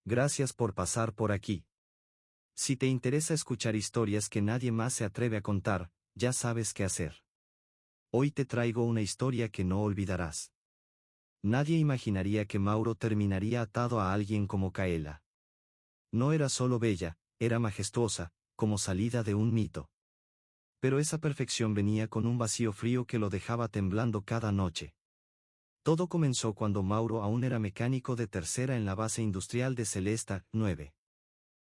Gracias por pasar por aquí. Si te interesa escuchar historias que nadie más se atreve a contar, ya sabes qué hacer. Hoy te traigo una historia que no olvidarás. Nadie imaginaría que Mauro terminaría atado a alguien como Kaela. No era solo bella, era majestuosa, como salida de un mito. Pero esa perfección venía con un vacío frío que lo dejaba temblando cada noche. Todo comenzó cuando Mauro aún era mecánico de tercera en la base industrial de Celesta 9.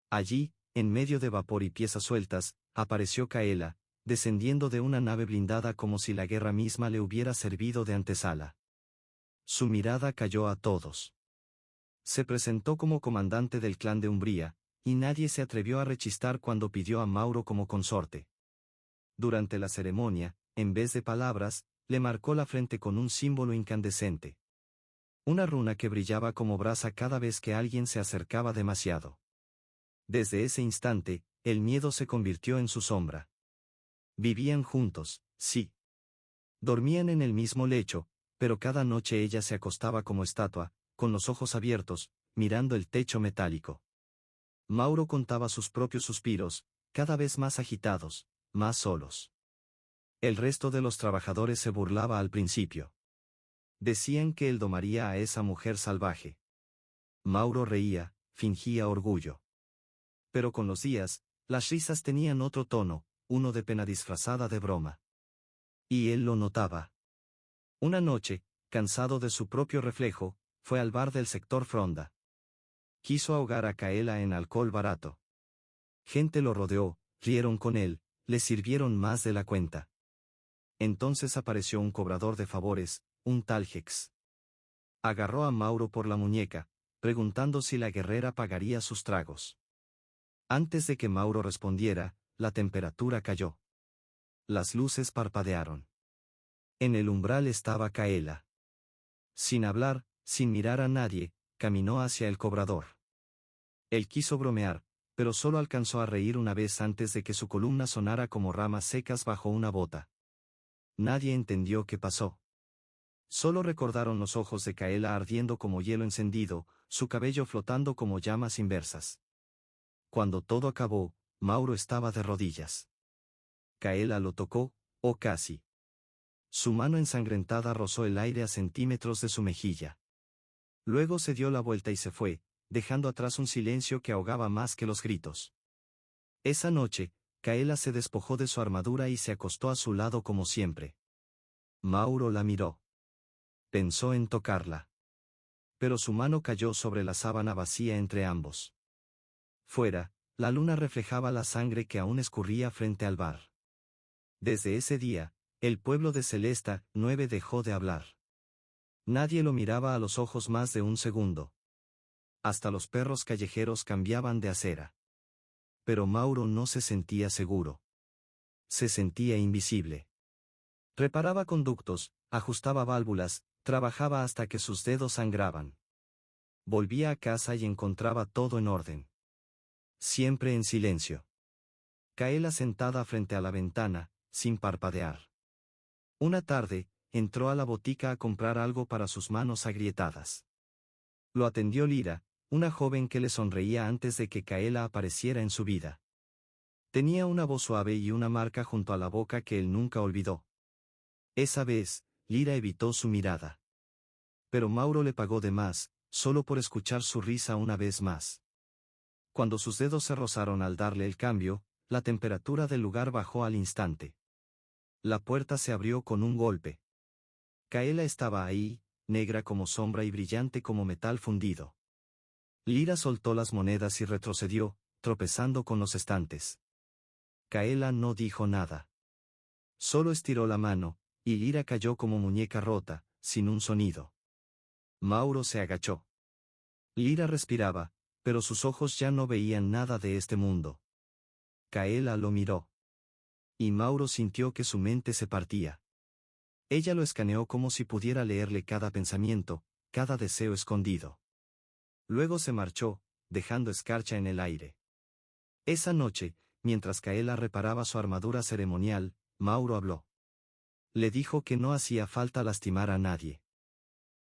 Allí, en medio de vapor y piezas sueltas, apareció Kaela, descendiendo de una nave blindada como si la guerra misma le hubiera servido de antesala. Su mirada cayó a todos. Se presentó como comandante del clan de Umbría, y nadie se atrevió a rechistar cuando pidió a Mauro como consorte. Durante la ceremonia, en vez de palabras, le marcó la frente con un símbolo incandescente. Una runa que brillaba como brasa cada vez que alguien se acercaba demasiado. Desde ese instante, el miedo se convirtió en su sombra. Vivían juntos, sí. Dormían en el mismo lecho, pero cada noche ella se acostaba como estatua, con los ojos abiertos, mirando el techo metálico. Mauro contaba sus propios suspiros, cada vez más agitados, más solos. El resto de los trabajadores se burlaba al principio. Decían que él domaría a esa mujer salvaje. Mauro reía, fingía orgullo. Pero con los días, las risas tenían otro tono, uno de pena disfrazada de broma. Y él lo notaba. Una noche, cansado de su propio reflejo, fue al bar del sector Fronda. Quiso ahogar a Kaela en alcohol barato. Gente lo rodeó, rieron con él, le sirvieron más de la cuenta. Entonces apareció un cobrador de favores, un tal Hex. Agarró a Mauro por la muñeca, preguntando si la guerrera pagaría sus tragos. Antes de que Mauro respondiera, la temperatura cayó. Las luces parpadearon. En el umbral estaba Kaela. Sin hablar, sin mirar a nadie, caminó hacia el cobrador. Él quiso bromear, pero solo alcanzó a reír una vez antes de que su columna sonara como ramas secas bajo una bota. Nadie entendió qué pasó. Solo recordaron los ojos de Kaela ardiendo como hielo encendido, su cabello flotando como llamas inversas. Cuando todo acabó, Mauro estaba de rodillas. Kaela lo tocó, o casi. Su mano ensangrentada rozó el aire a centímetros de su mejilla. Luego se dio la vuelta y se fue, dejando atrás un silencio que ahogaba más que los gritos. Esa noche, Kaela se despojó de su armadura y se acostó a su lado como siempre. Mauro la miró. Pensó en tocarla. Pero su mano cayó sobre la sábana vacía entre ambos. Fuera, la luna reflejaba la sangre que aún escurría frente al bar. Desde ese día, el pueblo de Celesta 9 dejó de hablar. Nadie lo miraba a los ojos más de un segundo. Hasta los perros callejeros cambiaban de acera. Pero Mauro no se sentía seguro. Se sentía invisible. Reparaba conductos, ajustaba válvulas, trabajaba hasta que sus dedos sangraban. Volvía a casa y encontraba todo en orden. Siempre en silencio. Kaela sentada frente a la ventana, sin parpadear. Una tarde, entró a la botica a comprar algo para sus manos agrietadas. Lo atendió Lira, una joven que le sonreía antes de que Kaela apareciera en su vida. Tenía una voz suave y una marca junto a la boca que él nunca olvidó. Esa vez, Lira evitó su mirada. Pero Mauro le pagó de más, solo por escuchar su risa una vez más. Cuando sus dedos se rozaron al darle el cambio, la temperatura del lugar bajó al instante. La puerta se abrió con un golpe. Kaela estaba ahí, negra como sombra y brillante como metal fundido. Lira soltó las monedas y retrocedió, tropezando con los estantes. Kaela no dijo nada. Solo estiró la mano, y Lira cayó como muñeca rota, sin un sonido. Mauro se agachó. Lira respiraba, pero sus ojos ya no veían nada de este mundo. Kaela lo miró. Y Mauro sintió que su mente se partía. Ella lo escaneó como si pudiera leerle cada pensamiento, cada deseo escondido. Luego se marchó, dejando escarcha en el aire. Esa noche, mientras Kaela reparaba su armadura ceremonial, Mauro habló. Le dijo que no hacía falta lastimar a nadie.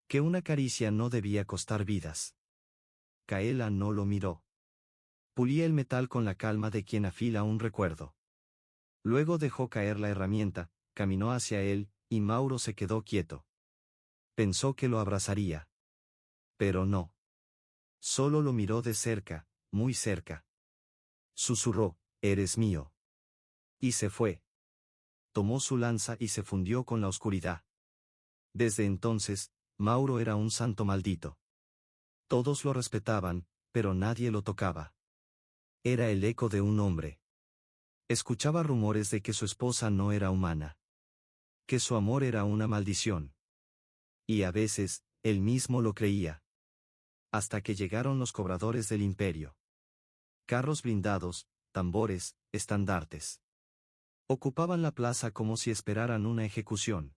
Que una caricia no debía costar vidas. Kaela no lo miró. Pulía el metal con la calma de quien afila un recuerdo. Luego dejó caer la herramienta, caminó hacia él, y Mauro se quedó quieto. Pensó que lo abrazaría. Pero no. Solo lo miró de cerca, muy cerca. Susurró, «Eres mío». Y se fue. Tomó su lanza y se fundió con la oscuridad. Desde entonces, Mauro era un santo maldito. Todos lo respetaban, pero nadie lo tocaba. Era el eco de un hombre. Escuchaba rumores de que su esposa no era humana. Que su amor era una maldición. Y a veces, él mismo lo creía. Hasta que llegaron los cobradores del imperio. Carros blindados, tambores, estandartes. Ocupaban la plaza como si esperaran una ejecución.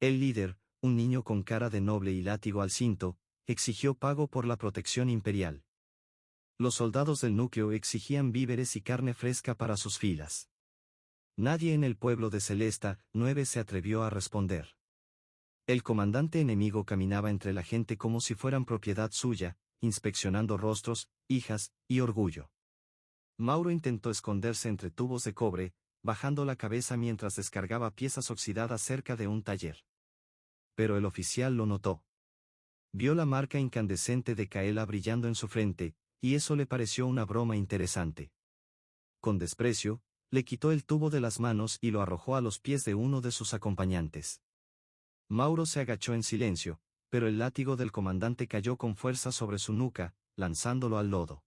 El líder, un niño con cara de noble y látigo al cinto, exigió pago por la protección imperial. Los soldados del núcleo exigían víveres y carne fresca para sus filas. Nadie en el pueblo de Celesta 9 se atrevió a responder. El comandante enemigo caminaba entre la gente como si fueran propiedad suya, inspeccionando rostros, hijas y orgullo. Mauro intentó esconderse entre tubos de cobre, bajando la cabeza mientras descargaba piezas oxidadas cerca de un taller. Pero el oficial lo notó. Vio la marca incandescente de Kaela brillando en su frente, y eso le pareció una broma interesante. Con desprecio, le quitó el tubo de las manos y lo arrojó a los pies de uno de sus acompañantes. Mauro se agachó en silencio, pero el látigo del comandante cayó con fuerza sobre su nuca, lanzándolo al lodo.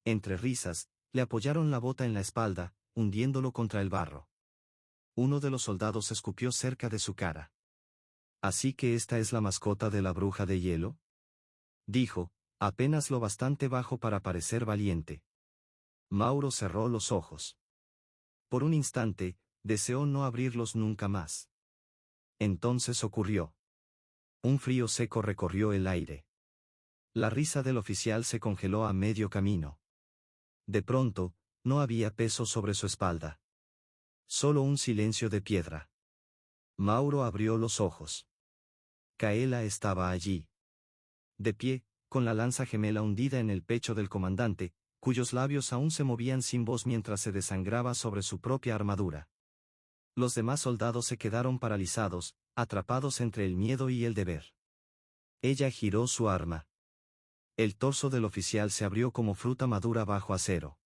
Entre risas, le apoyaron la bota en la espalda, hundiéndolo contra el barro. Uno de los soldados escupió cerca de su cara. «¿Así que esta es la mascota de la bruja de hielo?», dijo, apenas lo bastante bajo para parecer valiente. Mauro cerró los ojos. Por un instante, deseó no abrirlos nunca más. Entonces ocurrió. Un frío seco recorrió el aire. La risa del oficial se congeló a medio camino. De pronto, no había peso sobre su espalda. Solo un silencio de piedra. Mauro abrió los ojos. Kaela estaba allí. De pie, con la lanza gemela hundida en el pecho del comandante, cuyos labios aún se movían sin voz mientras se desangraba sobre su propia armadura. Los demás soldados se quedaron paralizados, atrapados entre el miedo y el deber. Ella giró su arma. El torso del oficial se abrió como fruta madura bajo acero.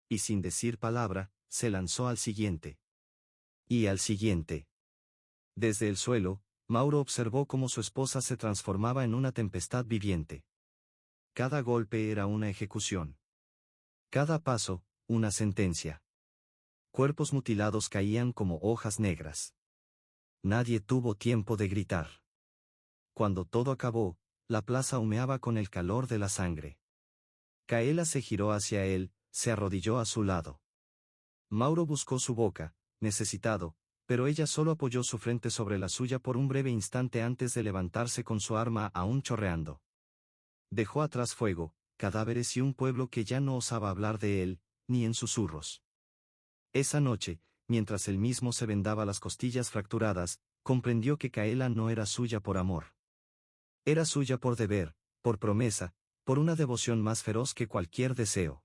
Y sin decir palabra, se lanzó al siguiente. Y al siguiente. Desde el suelo, Mauro observó cómo su esposa se transformaba en una tempestad viviente. Cada golpe era una ejecución. Cada paso, una sentencia. Cuerpos mutilados caían como hojas negras. Nadie tuvo tiempo de gritar. Cuando todo acabó, la plaza humeaba con el calor de la sangre. Kaela se giró hacia él, se arrodilló a su lado. Mauro buscó su boca, necesitado, pero ella solo apoyó su frente sobre la suya por un breve instante antes de levantarse con su arma aún chorreando. Dejó atrás fuego, cadáveres y un pueblo que ya no osaba hablar de él, ni en susurros. Esa noche, mientras él mismo se vendaba las costillas fracturadas, comprendió que Kaela no era suya por amor. Era suya por deber, por promesa, por una devoción más feroz que cualquier deseo.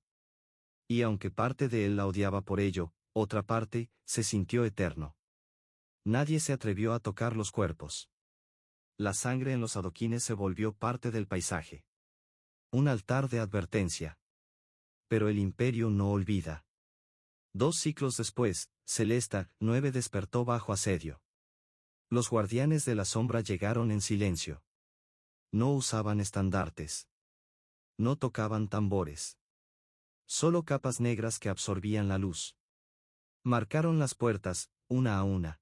Y aunque parte de él la odiaba por ello, otra parte, se sintió eterno. Nadie se atrevió a tocar los cuerpos. La sangre en los adoquines se volvió parte del paisaje. Un altar de advertencia. Pero el imperio no olvida. 2 siglos después, Celesta 9 despertó bajo asedio. Los guardianes de la sombra llegaron en silencio. No usaban estandartes. No tocaban tambores. Solo capas negras que absorbían la luz. Marcaron las puertas, una a una.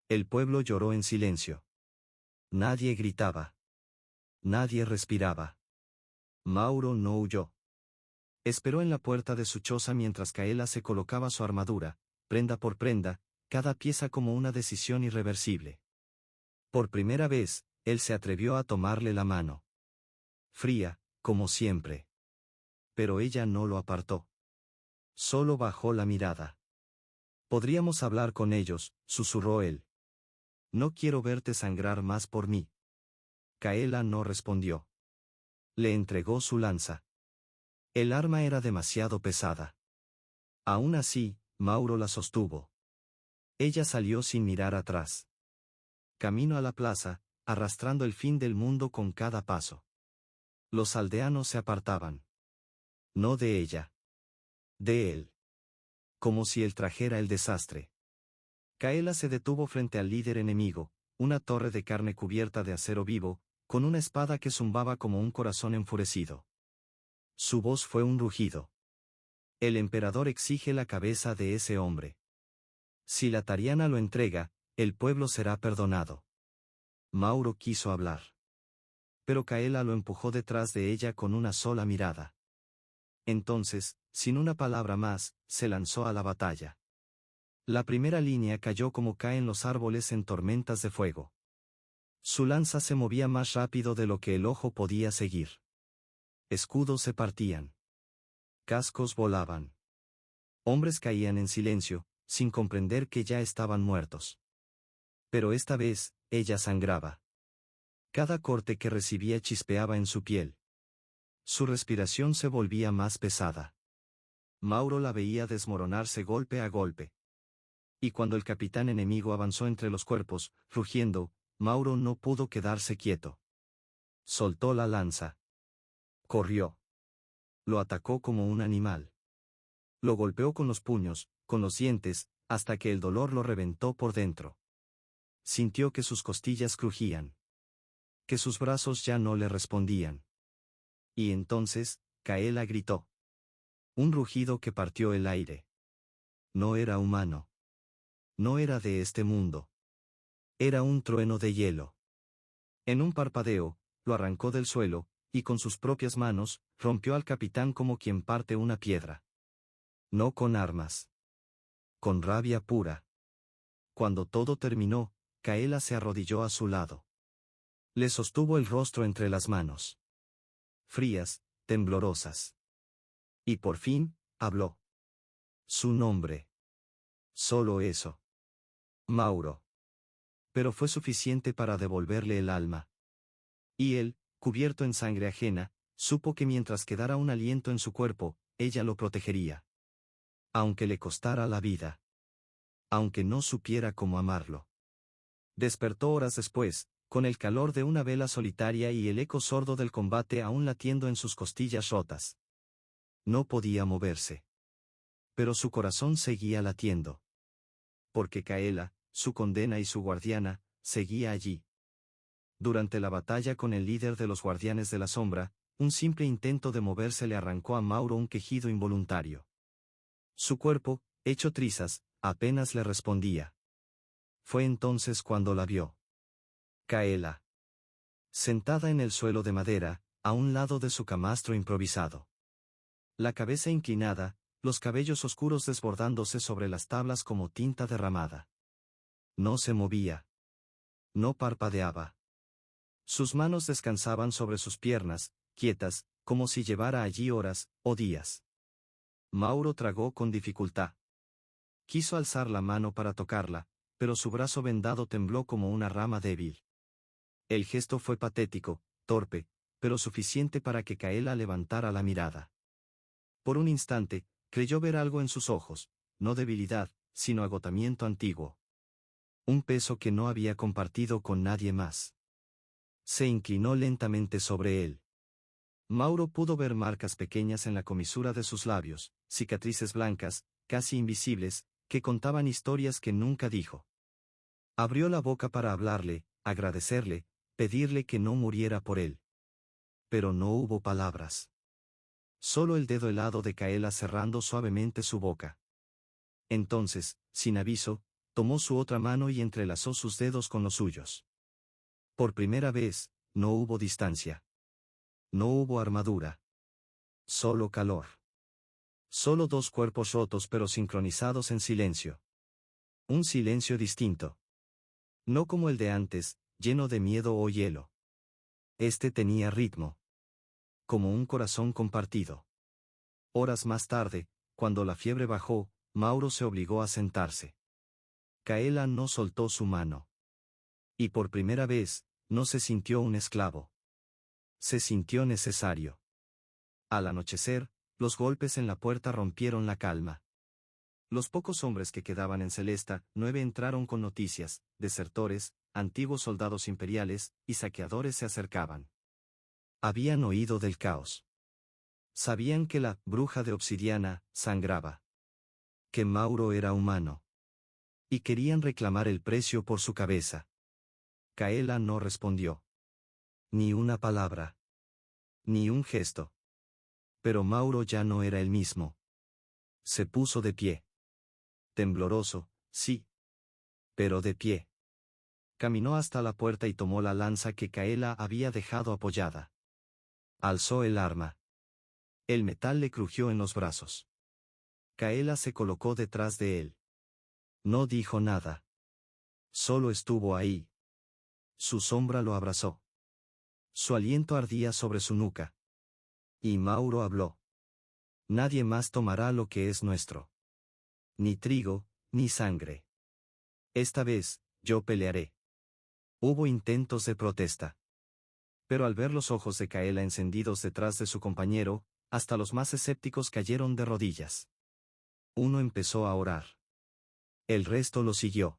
El pueblo lloró en silencio. Nadie gritaba. Nadie respiraba. Mauro no huyó. Esperó en la puerta de su choza mientras Kaela se colocaba su armadura, prenda por prenda, cada pieza como una decisión irreversible. Por primera vez, él se atrevió a tomarle la mano. Fría, como siempre. Pero ella no lo apartó. Solo bajó la mirada. «Podríamos hablar con ellos», susurró él. «No quiero verte sangrar más por mí». Kaela no respondió. Le entregó su lanza. El arma era demasiado pesada. Aún así, Mauro la sostuvo. Ella salió sin mirar atrás. Camino a la plaza, arrastrando el fin del mundo con cada paso. Los aldeanos se apartaban. No de ella. De él. Como si él trajera el desastre. Kaela se detuvo frente al líder enemigo, una torre de carne cubierta de acero vivo, con una espada que zumbaba como un corazón enfurecido. Su voz fue un rugido. El emperador exige la cabeza de ese hombre. Si la Tariana lo entrega, el pueblo será perdonado. Mauro quiso hablar. Pero Kaela lo empujó detrás de ella con una sola mirada. Entonces, sin una palabra más, se lanzó a la batalla. La primera línea cayó como caen los árboles en tormentas de fuego. Su lanza se movía más rápido de lo que el ojo podía seguir. Escudos se partían. Cascos volaban. Hombres caían en silencio, sin comprender que ya estaban muertos. Pero esta vez, ella sangraba. Cada corte que recibía chispeaba en su piel. Su respiración se volvía más pesada. Mauro la veía desmoronarse golpe a golpe. Y cuando el capitán enemigo avanzó entre los cuerpos, rugiendo, Mauro no pudo quedarse quieto. Soltó la lanza. Corrió. Lo atacó como un animal. Lo golpeó con los puños, con los dientes, hasta que el dolor lo reventó por dentro. Sintió que sus costillas crujían. Que sus brazos ya no le respondían. Y entonces, Kaela gritó. Un rugido que partió el aire. No era humano. No era de este mundo. Era un trueno de hielo. En un parpadeo, lo arrancó del suelo, y con sus propias manos, rompió al capitán como quien parte una piedra. No con armas. Con rabia pura. Cuando todo terminó, Kaela se arrodilló a su lado. Le sostuvo el rostro entre las manos. Frías, temblorosas. Y por fin, habló. Su nombre. Solo eso. Mauro. Pero fue suficiente para devolverle el alma. Y él, cubierto en sangre ajena, supo que mientras quedara un aliento en su cuerpo, ella lo protegería. Aunque le costara la vida. Aunque no supiera cómo amarlo. Despertó horas después, con el calor de una vela solitaria y el eco sordo del combate aún latiendo en sus costillas rotas. No podía moverse. Pero su corazón seguía latiendo. Porque Kaela, su condena y su guardiana, seguía allí. Durante la batalla con el líder de los Guardianes de la Sombra, un simple intento de moverse le arrancó a Mauro un quejido involuntario. Su cuerpo, hecho trizas, apenas le respondía. Fue entonces cuando la vio. Kaela. Sentada en el suelo de madera, a un lado de su camastro improvisado. La cabeza inclinada, los cabellos oscuros desbordándose sobre las tablas como tinta derramada. No se movía. No parpadeaba. Sus manos descansaban sobre sus piernas, quietas, como si llevara allí horas, o días. Mauro tragó con dificultad. Quiso alzar la mano para tocarla, pero su brazo vendado tembló como una rama débil. El gesto fue patético, torpe, pero suficiente para que Kaela levantara la mirada. Por un instante, creyó ver algo en sus ojos, no debilidad, sino agotamiento antiguo. Un peso que no había compartido con nadie más. Se inclinó lentamente sobre él. Mauro pudo ver marcas pequeñas en la comisura de sus labios, cicatrices blancas, casi invisibles, que contaban historias que nunca dijo. Abrió la boca para hablarle, agradecerle, pedirle que no muriera por él. Pero no hubo palabras. Solo el dedo helado de Kaela cerrando suavemente su boca. Entonces, sin aviso, tomó su otra mano y entrelazó sus dedos con los suyos. Por primera vez, no hubo distancia. No hubo armadura. Solo calor. Solo dos cuerpos rotos pero sincronizados en silencio. Un silencio distinto. No como el de antes, lleno de miedo o hielo. Este tenía ritmo. Como un corazón compartido. Horas más tarde, cuando la fiebre bajó, Mauro se obligó a sentarse. Kaela no soltó su mano. Y por primera vez, no se sintió un esclavo. Se sintió necesario. Al anochecer, los golpes en la puerta rompieron la calma. Los pocos hombres que quedaban en Celesta 9 entraron con noticias, desertores, antiguos soldados imperiales y saqueadores se acercaban. Habían oído del caos. Sabían que la bruja de obsidiana sangraba. Que Mauro era humano. Y querían reclamar el precio por su cabeza. Kaela no respondió. Ni una palabra. Ni un gesto. Pero Mauro ya no era el mismo. Se puso de pie. Tembloroso, sí. Pero de pie. Caminó hasta la puerta y tomó la lanza que Kaela había dejado apoyada. Alzó el arma. El metal le crujió en los brazos. Kaela se colocó detrás de él. No dijo nada. Solo estuvo ahí. Su sombra lo abrazó. Su aliento ardía sobre su nuca. Y Mauro habló. Nadie más tomará lo que es nuestro. Ni trigo, ni sangre. Esta vez, yo pelearé. Hubo intentos de protesta. Pero al ver los ojos de Kaela encendidos detrás de su compañero, hasta los más escépticos cayeron de rodillas. Uno empezó a orar. El resto lo siguió.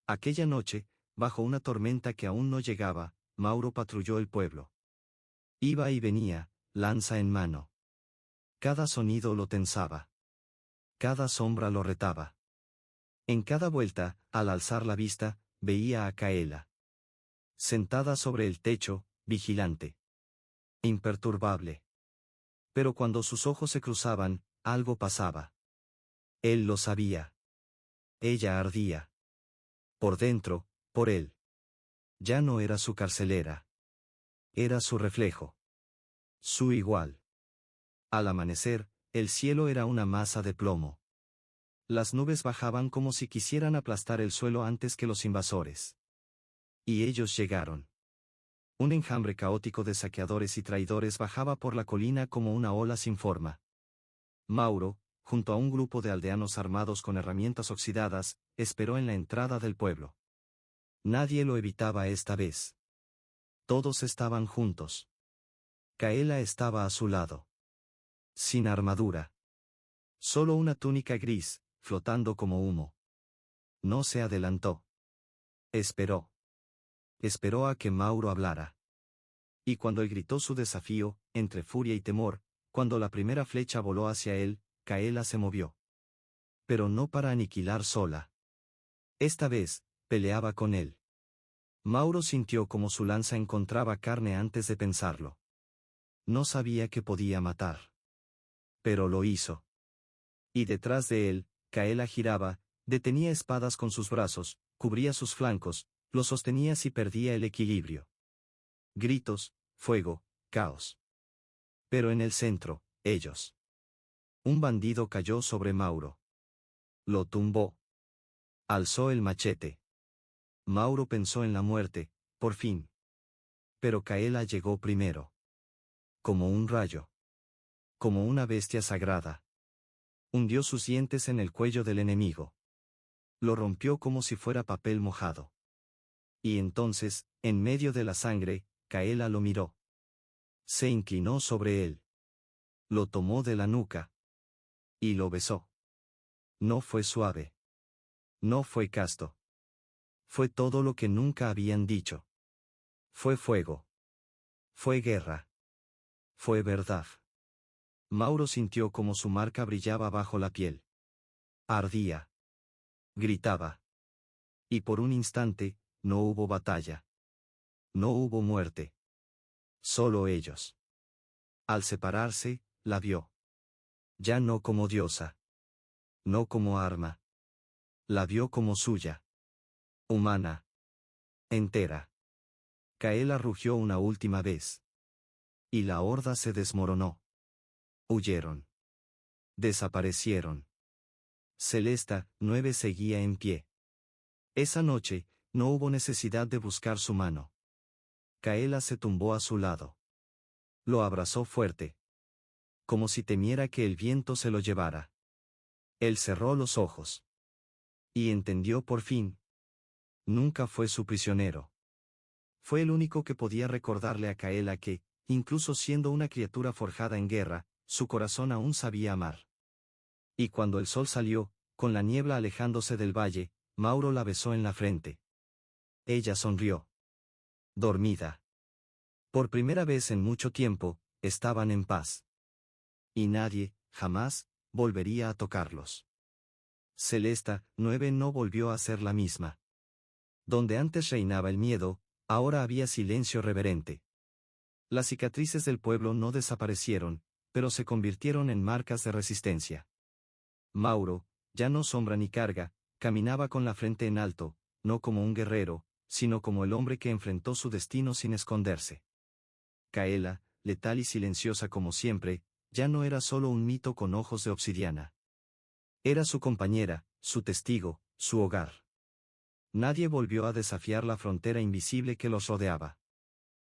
Aquella noche, bajo una tormenta que aún no llegaba, Mauro patrulló el pueblo. Iba y venía, lanza en mano. Cada sonido lo tensaba. Cada sombra lo retaba. En cada vuelta, al alzar la vista, veía a Kaela. Sentada sobre el techo, vigilante. Imperturbable. Pero cuando sus ojos se cruzaban, algo pasaba. Él lo sabía. Ella ardía. Por dentro, por él. Ya no era su carcelera. Era su reflejo. Su igual. Al amanecer, el cielo era una masa de plomo. Las nubes bajaban como si quisieran aplastar el suelo antes que los invasores. Y ellos llegaron. Un enjambre caótico de saqueadores y traidores bajaba por la colina como una ola sin forma. Mauro, junto a un grupo de aldeanos armados con herramientas oxidadas, esperó en la entrada del pueblo. Nadie lo evitaba esta vez. Todos estaban juntos. Kaela estaba a su lado. Sin armadura. Solo una túnica gris, flotando como humo. No se adelantó. Esperó. Esperó a que Mauro hablara. Y cuando él gritó su desafío, entre furia y temor, cuando la primera flecha voló hacia él, Kaela se movió. Pero no para aniquilar sola. Esta vez, peleaba con él. Mauro sintió como su lanza encontraba carne antes de pensarlo. No sabía que podía matar. Pero lo hizo. Y detrás de él, Kaela giraba, detenía espadas con sus brazos, cubría sus flancos, los sostenía si perdía el equilibrio. Gritos, fuego, caos. Pero en el centro, ellos. Un bandido cayó sobre Mauro. Lo tumbó. Alzó el machete. Mauro pensó en la muerte, por fin. Pero Kaela llegó primero. Como un rayo. Como una bestia sagrada. Hundió sus dientes en el cuello del enemigo. Lo rompió como si fuera papel mojado. Y entonces, en medio de la sangre, Kaela lo miró. Se inclinó sobre él. Lo tomó de la nuca. Y lo besó. No fue suave. No fue casto. Fue todo lo que nunca habían dicho. Fue fuego. Fue guerra. Fue verdad. Mauro sintió como su marca brillaba bajo la piel. Ardía. Gritaba. Y por un instante, no hubo batalla. No hubo muerte. Solo ellos. Al separarse, la vio. Ya no como diosa. No como arma. La vio como suya. Humana. Entera. Kaela rugió una última vez. Y la horda se desmoronó. Huyeron. Desaparecieron. Celesta 9 seguía en pie. Esa noche, no hubo necesidad de buscar su mano. Kaela se tumbó a su lado. Lo abrazó fuerte. Como si temiera que el viento se lo llevara. Él cerró los ojos. Y entendió por fin. Nunca fue su prisionero. Fue el único que podía recordarle a Kaela que, Incluso siendo una criatura forjada en guerra, su corazón aún sabía amar. Y cuando el sol salió, con la niebla alejándose del valle, Mauro la besó en la frente. Ella sonrió. Dormida. Por primera vez en mucho tiempo, estaban en paz. Y nadie, jamás, volvería a tocarlos. Celesta, 9 no volvió a ser la misma. Donde antes reinaba el miedo, ahora había silencio reverente. Las cicatrices del pueblo no desaparecieron, pero se convirtieron en marcas de resistencia. Mauro, ya no sombra ni carga, caminaba con la frente en alto, no como un guerrero, sino como el hombre que enfrentó su destino sin esconderse. Kaela, letal y silenciosa como siempre, ya no era solo un mito con ojos de obsidiana. Era su compañera, su testigo, su hogar. Nadie volvió a desafiar la frontera invisible que los rodeaba.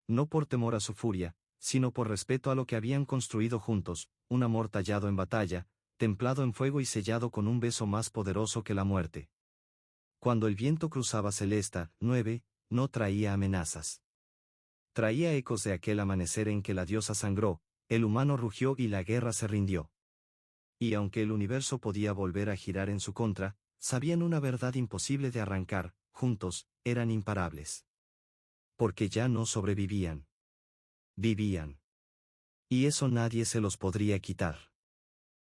No por temor a su furia, sino por respeto a lo que habían construido juntos, un amor tallado en batalla, templado en fuego y sellado con un beso más poderoso que la muerte. Cuando el viento cruzaba Celesta, 9, no traía amenazas. Traía ecos de aquel amanecer en que la diosa sangró, el humano rugió y la guerra se rindió. Y aunque el universo podía volver a girar en su contra, sabían una verdad imposible de arrancar: juntos, eran imparables. Porque ya no sobrevivían. Vivían. Y eso nadie se los podría quitar.